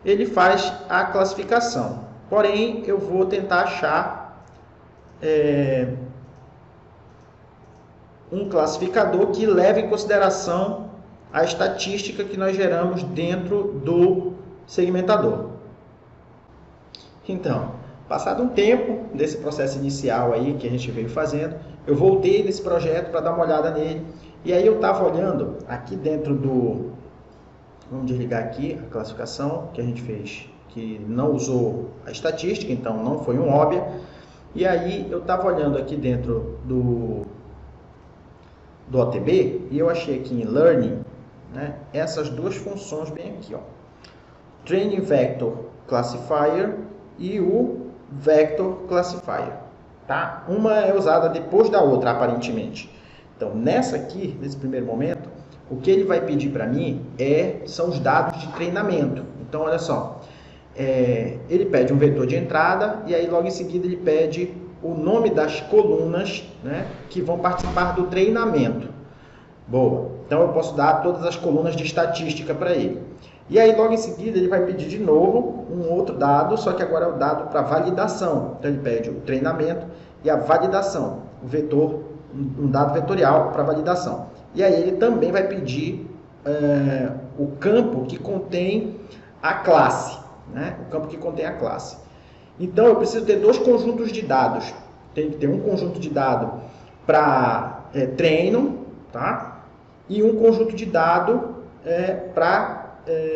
ele faz a classificação. Porém, eu vou tentar achar um classificador que leve em consideração a estatística que nós geramos dentro do segmentador. Então, passado um tempo desse processo inicial aí que a gente veio fazendo, eu voltei nesse projeto para dar uma olhada nele, e aí eu estava olhando aqui dentro do... Vamos desligar aqui a classificação que a gente fez, que não usou a estatística, então não foi um óbvio. E aí eu estava olhando aqui dentro do OTB e eu achei aqui em Learning, né, essas duas funções bem aqui, ó. Training Vector Classifier e o Vector Classifier, tá? Uma é usada depois da outra, aparentemente. Então, nessa aqui, nesse primeiro momento, o que ele vai pedir para mim são os dados de treinamento. Então, olha só, ele pede um vetor de entrada e aí logo em seguida ele pede o nome das colunas, né, que vão participar do treinamento. Boa. Então, eu posso dar todas as colunas de estatística para ele. E aí, logo em seguida, ele vai pedir de novo um outro dado, só que agora é o dado para validação. Então, ele pede o treinamento e a validação, o vetor, um dado vetorial para validação. E aí, ele também vai pedir o campo que contém a classe, né? O campo que contém a classe. Então, eu preciso ter dois conjuntos de dados. Tem que ter um conjunto de dados para treino, tá? E um conjunto de dados para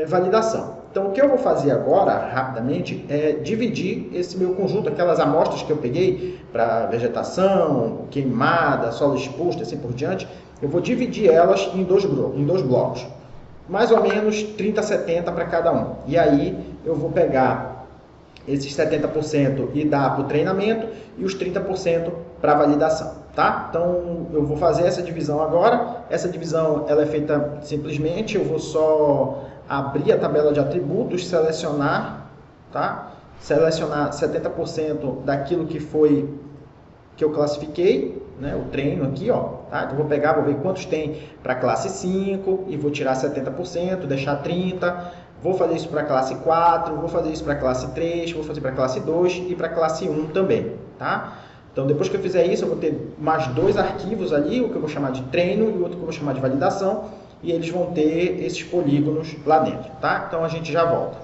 validação. Então, o que eu vou fazer agora, rapidamente, é dividir esse meu conjunto, aquelas amostras que eu peguei para vegetação, queimada, solo exposto, assim por diante, eu vou dividir elas em dois blocos. Mais ou menos 30-70 para cada um. E aí, eu vou pegar esses 70% e dar para o treinamento e os 30% para validação, tá? Então, eu vou fazer essa divisão agora. Essa divisão ela é feita simplesmente, eu vou só abrir a tabela de atributos, selecionar, tá? Selecionar 70% daquilo que eu classifiquei, né? O treino aqui, ó, tá? Então, eu vou pegar, vou ver quantos tem para classe 5 e vou tirar 70%, deixar 30%. Vou fazer isso para a classe 4, vou fazer isso para a classe 3, vou fazer para a classe 2 e para a classe 1 também, tá? Então, depois que eu fizer isso, eu vou ter mais dois arquivos ali, o que eu vou chamar de treino e o outro que eu vou chamar de validação, e eles vão ter esses polígonos lá dentro, tá? Então, a gente já volta.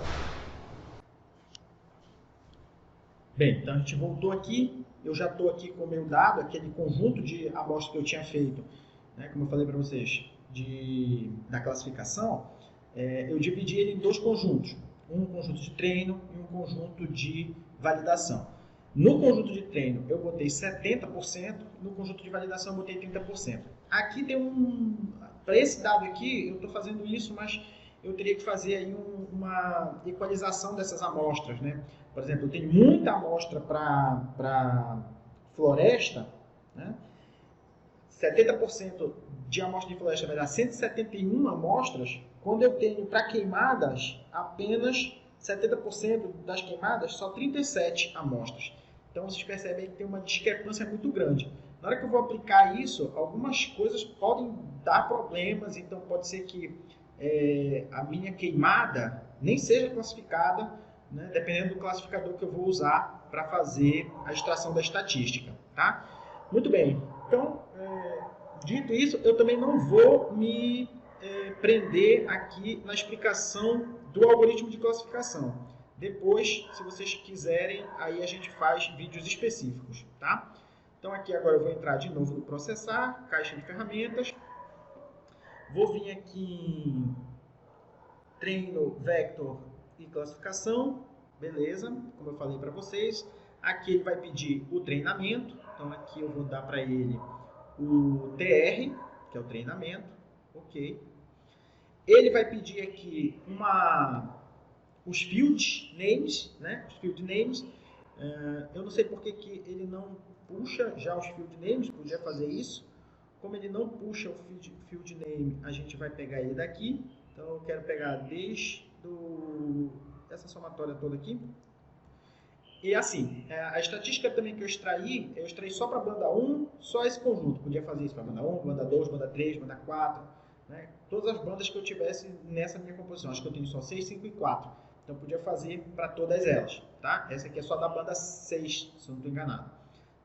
Bem, então a gente voltou aqui, eu já estou aqui com o meu dado, aquele conjunto de amostras que eu tinha feito, né, como eu falei para vocês, da classificação. Eu dividi ele em dois conjuntos, um conjunto de treino e um conjunto de validação. No conjunto de treino eu botei 70%, no conjunto de validação eu botei 30%. Aqui tem para esse dado aqui, eu estou fazendo isso, mas eu teria que fazer aí uma equalização dessas amostras, né? Por exemplo, eu tenho muita amostra para floresta, né? 70% de amostra de floresta vai dar 171 amostras, quando eu tenho para queimadas apenas 70% das queimadas, só 37 amostras. Então vocês percebem que tem uma discrepância muito grande. Na hora que eu vou aplicar isso, algumas coisas podem dar problemas, então pode ser que a minha queimada nem seja classificada, né, dependendo do classificador que eu vou usar para fazer a extração da estatística, tá? Muito bem, então, dito isso, eu também não vou me prender aqui na explicação do algoritmo de classificação. Depois, se vocês quiserem, aí a gente faz vídeos específicos, tá? Então, aqui agora eu vou entrar de novo no processar, caixa de ferramentas. Vou vir aqui em treino, vector e classificação. Beleza, como eu falei para vocês. Aqui ele vai pedir o treinamento. Então, aqui eu vou dar para ele o TR, que é o treinamento. Ok. Ele vai pedir aqui os field names, né? Os field names. Eu não sei porque que ele não puxa já os field names, podia fazer isso. Como ele não puxa o field name, a gente vai pegar ele daqui. Então, eu quero pegar desde essa somatória toda aqui. E assim, a estatística também que eu extraí só para a banda 1, só esse conjunto. Podia fazer isso para a banda 1, banda 2, banda 3, banda 4, né? Todas as bandas que eu tivesse nessa minha composição. Acho que eu tenho só 6, 5 e 4. Então eu podia fazer para todas elas, tá? Essa aqui é só da banda 6, se eu não estou enganado,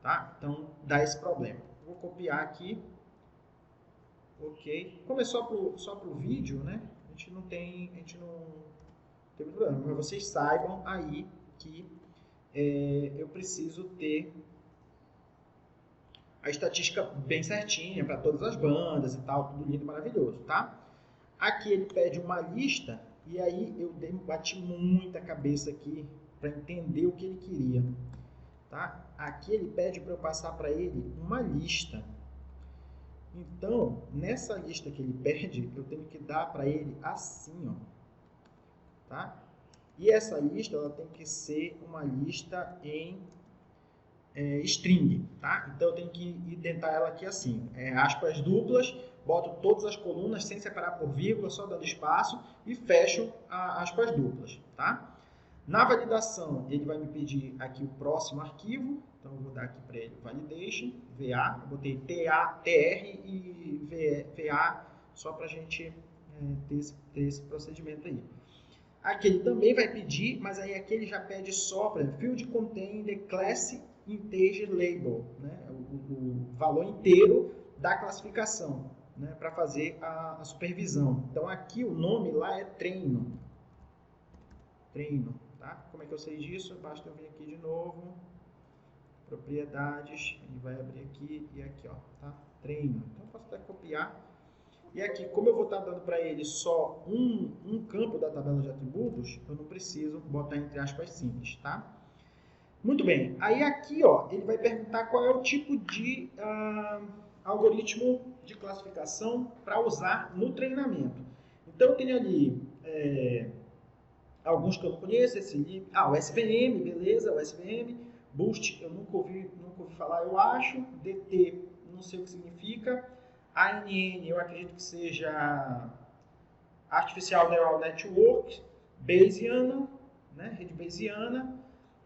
tá? Então dá esse problema. Vou copiar aqui. Ok. Como é só pro vídeo, né? A gente não tem problema. Mas vocês saibam aí que eu preciso ter a estatística bem certinha para todas as bandas e tal, tudo lindo e maravilhoso, tá? Aqui ele pede uma lista e aí eu bati muita cabeça aqui para entender o que ele queria, tá? Aqui ele pede para eu passar para ele uma lista. Então, nessa lista que ele pede, eu tenho que dar para ele assim, ó, tá? E essa lista, ela tem que ser uma lista em string, tá? Então, eu tenho que indentar ela aqui assim, aspas duplas, boto todas as colunas sem separar por vírgula, só dando espaço e fecho aspas duplas, tá? Na validação, ele vai me pedir aqui o próximo arquivo, então eu vou dar aqui para ele validation, VA, eu botei TR e VA, só para a gente ter esse procedimento aí. Aqui ele também vai pedir, mas aí aqui ele já pede só para field contain the class integer label, né? o valor inteiro da classificação, né? Para fazer a supervisão. Então aqui o nome lá é treino. Tá? Como é que eu sei disso? Basta eu vir aqui de novo, propriedades, ele vai abrir aqui e aqui, ó, tá? Treino. Então eu posso até copiar. E aqui, como eu vou estar dando para ele só um campo da tabela de atributos, eu não preciso botar entre aspas simples, tá? Muito bem. Aí aqui, ó, ele vai perguntar qual é o tipo de algoritmo de classificação para usar no treinamento. Então eu tenho ali alguns que eu não conheço, o SVM, beleza, o SVM, Boost eu nunca ouvi falar, eu acho, DT, não sei o que significa, ANN eu acredito que seja Artificial Neural Network, Bayesiana, né, rede Bayesiana,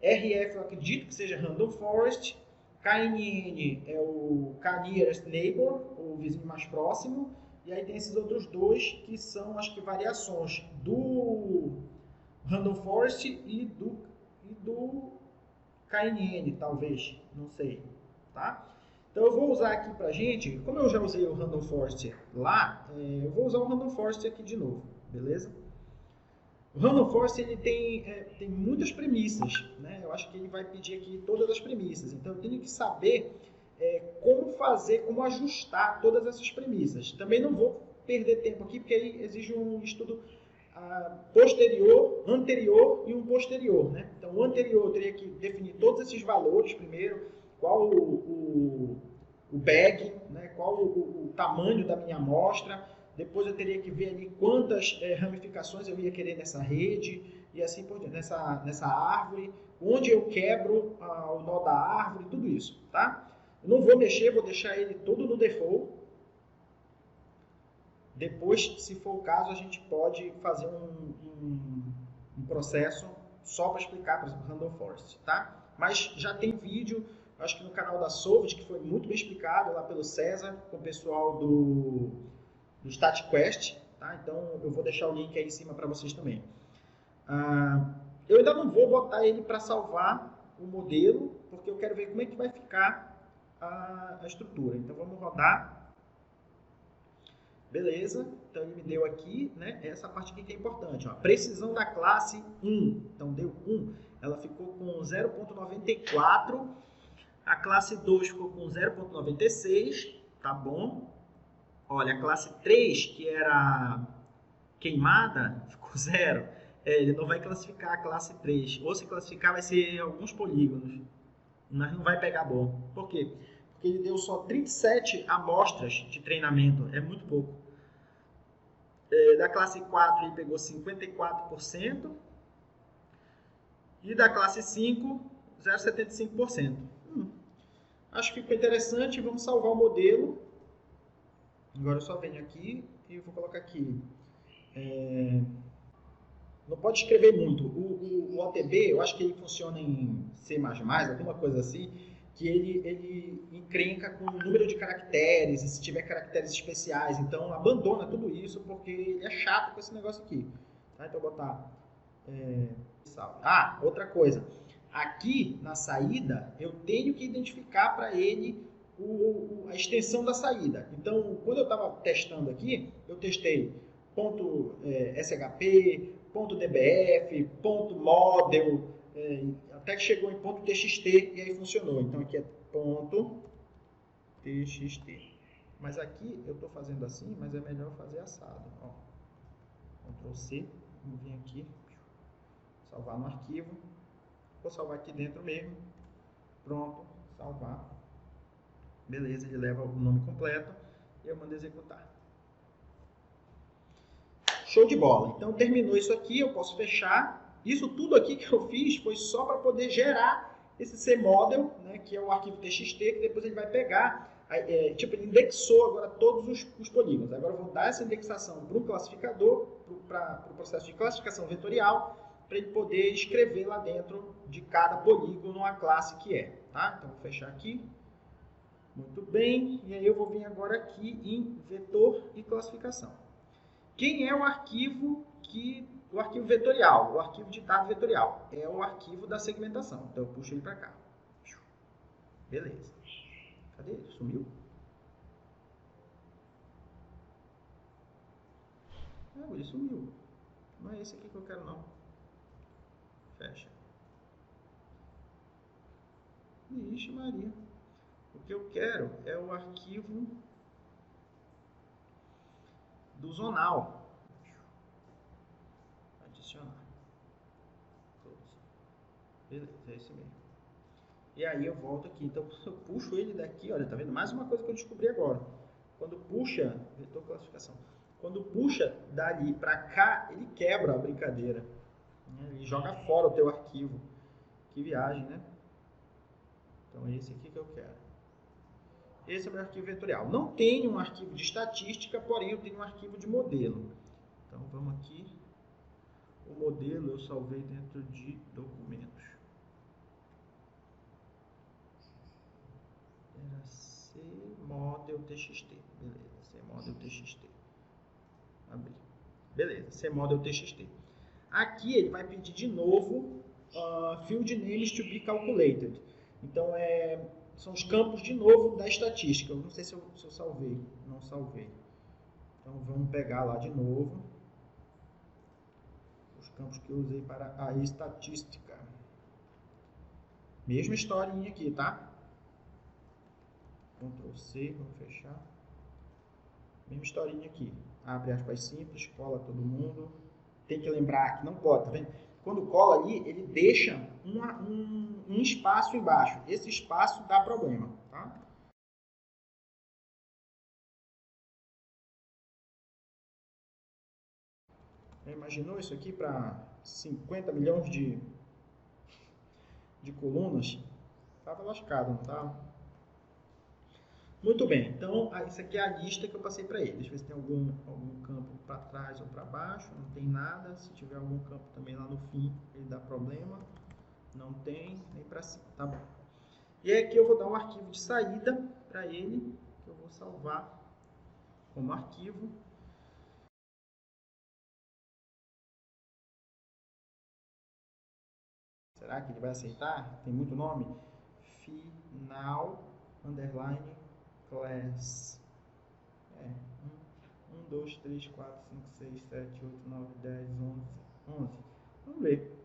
RF eu acredito que seja Random Forest, KNN é o K-Nearest Neighbor, o vizinho mais próximo, e aí tem esses outros dois que são, acho que, variações do Random Forest e do KNN, talvez, não sei, tá? Então eu vou usar aqui pra gente, como eu já usei o Random Forest lá, eu vou usar o Random Forest aqui de novo, beleza? O Random Forest ele tem muitas premissas, né? Eu acho que ele vai pedir aqui todas as premissas, então eu tenho que saber como ajustar todas essas premissas. Também não vou perder tempo aqui, porque aí exige um estudo anterior e um posterior, né? Então, o anterior eu teria que definir todos esses valores primeiro, qual o bag, né? Qual o tamanho da minha amostra, depois eu teria que ver ali quantas ramificações eu ia querer nessa rede, e assim por diante, nessa árvore, onde eu quebro o nó da árvore, tudo isso, tá? Eu não vou mexer, vou deixar ele todo no default. Depois, se for o caso, a gente pode fazer um processo só para explicar, por exemplo, Random Forest, tá? Mas já tem vídeo, acho que no canal da Solvit, que foi muito bem explicado lá pelo César, com o pessoal do StatQuest, tá? Então eu vou deixar o link aí em cima para vocês também. Eu ainda não vou botar ele para salvar o modelo, porque eu quero ver como é que vai ficar a estrutura. Então vamos rodar. Beleza, então ele me deu aqui, né, essa parte aqui que é importante, ó, precisão da classe 1, então deu 1, ela ficou com 0.94, a classe 2 ficou com 0.96, tá bom? Olha, a classe 3, que era queimada, ficou 0, ele não vai classificar a classe 3, ou se classificar vai ser alguns polígonos, mas não vai pegar bom. Por quê? Porque ele deu só 37 amostras de treinamento, é muito pouco. Da classe 4 ele pegou 54%, e da classe 5, 0,75%. Acho que ficou interessante, vamos salvar o modelo. Agora eu só venho aqui e vou colocar aqui não pode escrever muito. O OTB, eu acho que ele funciona em C++, alguma coisa assim, que ele encrenca com o número de caracteres, e se tiver caracteres especiais. Então, abandona tudo isso, porque ele é chato com esse negócio aqui. Tá? Então, vou botar... outra coisa. Aqui, na saída, eu tenho que identificar para ele a extensão da saída. Então, quando eu estava testando aqui, eu testei .shp, .dbf, .model, até que chegou em .txt e aí funcionou. Então, aqui é .txt. Mas aqui eu estou fazendo assim, mas é melhor fazer assado. Ó. Ctrl C, vamos vir aqui, salvar no arquivo. Vou salvar aqui dentro mesmo. Pronto, salvar. Beleza, ele leva o nome completo e eu mando executar. Show de bola. Então, terminou isso aqui, eu posso fechar. Isso tudo aqui que eu fiz foi só para poder gerar esse CModel, né, que é o arquivo TXT, que depois ele vai pegar, ele indexou agora todos os polígonos. Agora eu vou dar essa indexação para um classificador, para o processo de classificação vetorial, para ele poder escrever lá dentro de cada polígono a classe que é. Tá? Então, vou fechar aqui. Muito bem. E aí eu vou vir agora aqui em vetor e classificação. Quem é o arquivo vetorial, o arquivo de dado vetorial? É o arquivo da segmentação. Então, eu puxo ele para cá. Beleza. Cadê ele? Sumiu? Não, ele sumiu. Não é esse aqui que eu quero, não. Fecha. Ixi, Maria. O que eu quero é o arquivo do zonal. Adicionar. Beleza, é esse mesmo. E aí eu volto aqui. Então, eu puxo ele daqui, olha, tá vendo? Mais uma coisa que eu descobri agora. Quando puxa, vetor classificação. Quando puxa dali para cá, ele quebra a brincadeira. Ele joga fora o teu arquivo. Que viagem, né? Então, é esse aqui que eu quero. Esse é o meu arquivo vetorial. Não tenho um arquivo de estatística, porém eu tenho um arquivo de modelo. Então, vamos aqui. O modelo eu salvei dentro de documentos. Era CModel.txt. Beleza, CModel.txt. Abrir. Beleza, CModel.txt. Aqui ele vai pedir de novo field names to be calculated. Então, são os campos de novo da estatística. Eu não sei se eu salvei. Não salvei. Então, vamos pegar lá de novo os campos que eu usei para a estatística. Mesma historinha aqui, tá? Ctrl C, vamos fechar. Mesma historinha aqui. Abre aspas simples, cola todo mundo. Tem que lembrar que não pode, tá vendo? Quando cola ali, ele deixa um espaço embaixo. Esse espaço dá problema, tá? Imaginou isso aqui para 50 milhões de colunas? Estava lascado, não estava? Muito bem, então isso aqui é a lista que eu passei para ele. Deixa eu ver se tem algum campo para trás ou para baixo. Não tem nada. Se tiver algum campo também lá no fim, ele dá problema. Não tem, nem para cima, tá bom. E aí aqui eu vou dar um arquivo de saída para ele, que eu vou salvar como arquivo. Será que ele vai aceitar? Tem muito nome? Final, underline, class. 1, 2, 3, 4, 5, 6, 7, 8, 9, 10, 11. Vamos ver.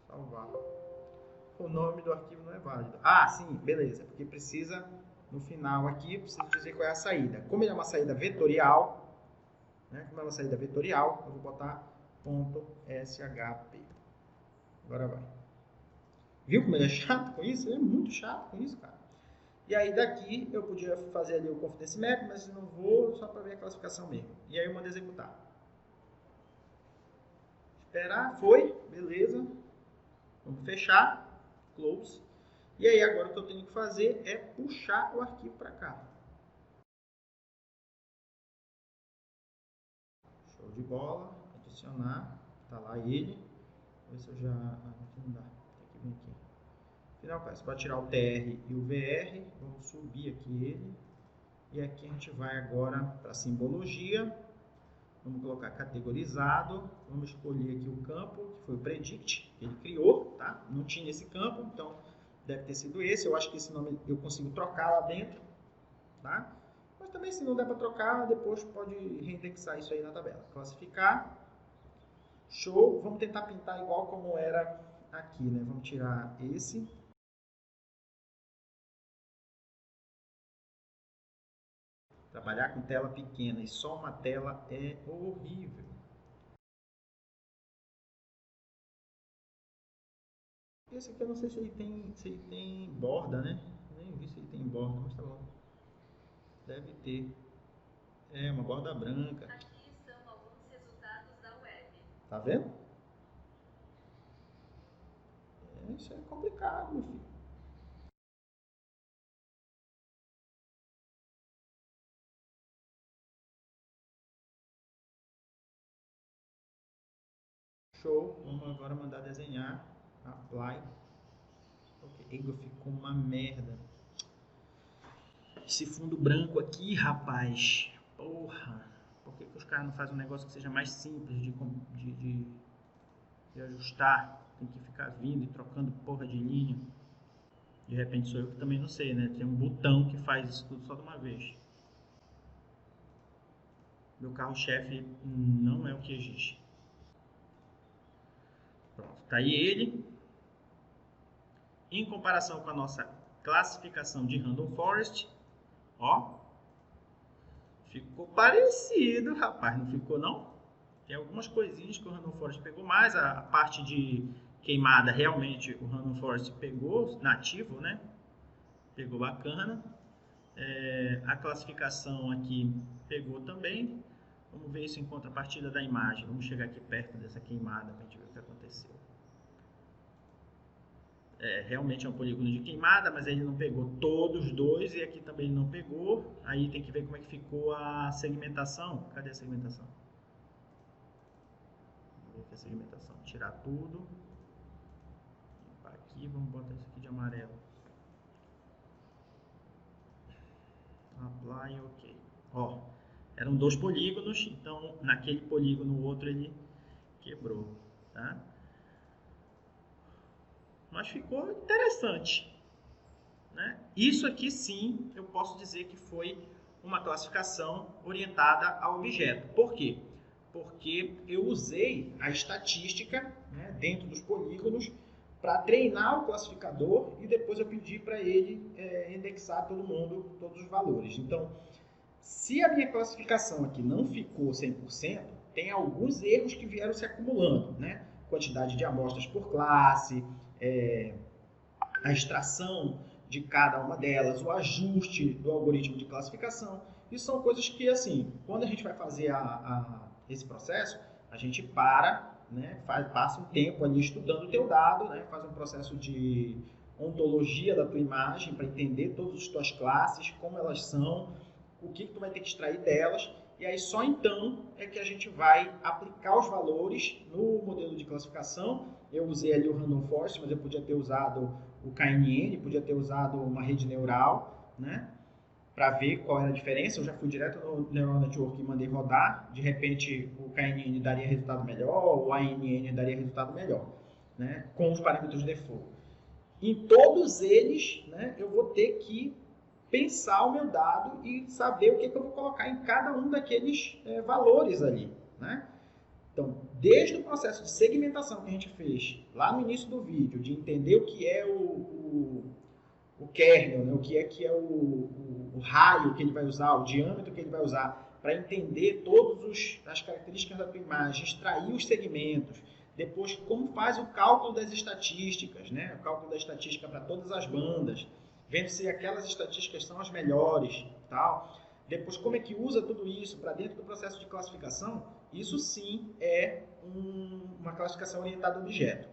Salvar. O nome do arquivo não é válido. Ah, sim, beleza. Porque precisa, no final aqui, precisa dizer qual é a saída. Como ele é uma saída vetorial, né? Como é uma saída vetorial, eu vou botar .shp. Agora vai. Viu como ele é chato com isso? Ele é muito chato com isso, cara. E aí daqui eu podia fazer ali o confidence map, mas não vou, só para ver a classificação mesmo. E aí eu mando executar. Esperar, foi, beleza. Vamos fechar, close. E aí agora o que eu tenho que fazer é puxar o arquivo para cá. Show de bola, adicionar. Tá lá ele. Vou ver se eu já... aqui não dá. Tem que vir aqui. Final classe. Para tirar o TR e o VR, vamos subir aqui ele. E aqui a gente vai agora para simbologia. Vamos colocar categorizado. Vamos escolher aqui o campo, que foi o predict, que ele criou, tá? Não tinha esse campo, então deve ter sido esse. Eu acho que esse nome eu consigo trocar lá dentro, tá? Mas também, se não der para trocar, depois pode reindexar isso aí na tabela. Classificar. Show. Vamos tentar pintar igual como era aqui, né? Vamos tirar esse. Trabalhar com tela pequena e só uma tela é horrível. Esse aqui eu não sei se ele tem borda, né? Nem vi se ele tem borda, mas tá bom. Deve ter. É, uma borda branca. Aqui estão alguns resultados da web. Tá vendo? Isso é complicado, meu filho. Show. Vamos agora mandar desenhar. Apply. Ok, ficou uma merda. Esse fundo branco aqui, rapaz. Porra. Por que os caras não fazem um negócio que seja mais simples de ajustar? Tem que ficar vindo e trocando porra de linha. De repente sou eu que também não sei, né? Tem um botão que faz isso tudo só de uma vez. Meu carro-chefe não é o que existe. Pronto, tá aí ele. Em comparação com a nossa classificação de Random Forest, ó, ficou parecido, rapaz, não ficou não? Tem algumas coisinhas que o Random Forest pegou mais, a parte de queimada realmente o Random Forest pegou, nativo, né? Pegou bacana. A classificação aqui pegou também. Vamos ver isso em contrapartida da imagem. Vamos chegar aqui perto dessa queimada para a gente ver o que aconteceu. Realmente é um polígono de queimada, mas ele não pegou todos os dois e aqui também ele não pegou. Aí tem que ver como é que ficou a segmentação. Cadê a segmentação? Vamos ver aqui a segmentação. Tirar tudo. Aqui, vamos botar isso aqui de amarelo. Apply, ok. Ó, eram dois polígonos, então naquele polígono o outro ele quebrou, tá? Mas ficou interessante, né? Isso aqui sim, eu posso dizer que foi uma classificação orientada a objeto. Por quê? Porque eu usei a estatística, né, dentro dos polígonos para treinar o classificador e depois eu pedi para ele indexar todo mundo, todos os valores. Então, se a minha classificação aqui não ficou 100%, tem alguns erros que vieram se acumulando, né? Quantidade de amostras por classe, a extração de cada uma delas, o ajuste do algoritmo de classificação. Isso são coisas que, assim, quando a gente vai fazer esse processo, a gente né, passa um tempo ali estudando o teu dado, né, faz um processo de ontologia da tua imagem para entender todas as tuas classes, como elas são, o que tu vai ter que extrair delas, e aí só então é que a gente vai aplicar os valores no modelo de classificação. Eu usei ali o Random Forest, mas eu podia ter usado o KNN, podia ter usado uma rede neural, né, para ver qual era a diferença. Eu já fui direto no Neural Network e mandei rodar. De repente, o KNN daria resultado melhor, o ANN daria resultado melhor, né, com os parâmetros default. Em todos eles, né, eu vou ter que pensar o meu dado e saber o que eu vou colocar em cada um daqueles valores ali, né? Então, desde o processo de segmentação que a gente fez lá no início do vídeo, de entender o que é o kernel, né? O que é o raio que ele vai usar, o diâmetro que ele vai usar, para entender todas as características da tua imagem, extrair os segmentos, depois como faz o cálculo das estatísticas, né? O cálculo da estatística para todas as bandas, vendo se aquelas estatísticas são as melhores, tal. Depois, como é que usa tudo isso para dentro do processo de classificação? Isso sim é uma classificação orientada a objeto.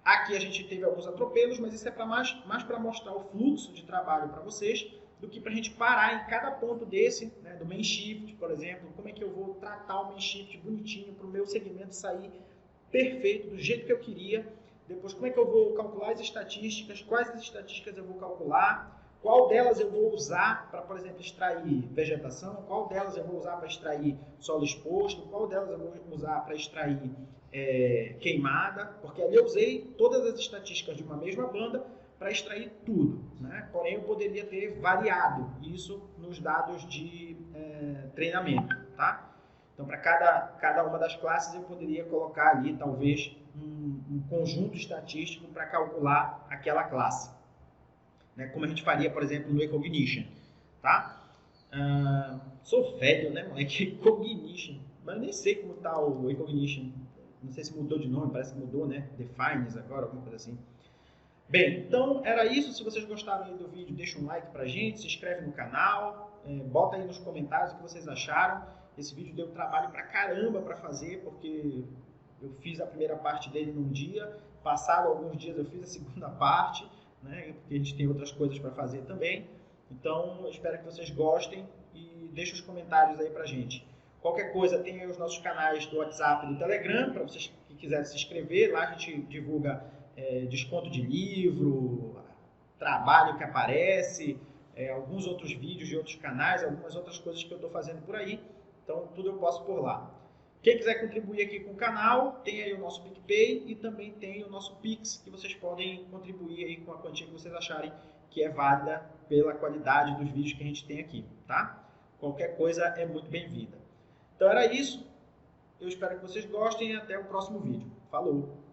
Aqui a gente teve alguns atropelos, mas isso é mais para mostrar o fluxo de trabalho para vocês, do que para a gente parar em cada ponto desse, né, do main shift, por exemplo, como é que eu vou tratar o main shift bonitinho para o meu segmento sair perfeito, do jeito que eu queria. Depois, como é que eu vou calcular as estatísticas, quais as estatísticas eu vou calcular, qual delas eu vou usar para, por exemplo, extrair vegetação, qual delas eu vou usar para extrair solo exposto, qual delas eu vou usar para extrair queimada, porque ali eu usei todas as estatísticas de uma mesma banda para extrair tudo, né? Porém, eu poderia ter variado isso nos dados de treinamento, tá? Então, para cada uma das classes, eu poderia colocar ali, talvez, um conjunto estatístico para calcular aquela classe, né? Como a gente faria, por exemplo, no eCognition, tá? Sou velho, né, moleque? eCognition, mas eu nem sei como está o eCognition. Não sei se mudou de nome, parece que mudou, né? Defines agora, alguma coisa assim. Bem, então era isso. Se vocês gostaram aí do vídeo, deixa um like pra gente, se inscreve no canal, bota aí nos comentários o que vocês acharam. Esse vídeo deu trabalho pra caramba pra fazer, porque eu fiz a primeira parte dele num dia, passado alguns dias eu fiz a segunda parte, né? Porque a gente tem outras coisas para fazer também. Então, eu espero que vocês gostem e deixem os comentários aí pra gente. Qualquer coisa, tem aí os nossos canais do WhatsApp e do Telegram, para vocês que quiserem se inscrever. Lá a gente divulga desconto de livro, trabalho que aparece, alguns outros vídeos de outros canais, algumas outras coisas que eu estou fazendo por aí. Então, tudo eu posto por lá. Quem quiser contribuir aqui com o canal, tem aí o nosso PicPay e também tem o nosso Pix, que vocês podem contribuir aí com a quantia que vocês acharem que é válida pela qualidade dos vídeos que a gente tem aqui, tá? Qualquer coisa é muito bem-vinda. Então era isso. Eu espero que vocês gostem e até o próximo vídeo. Falou!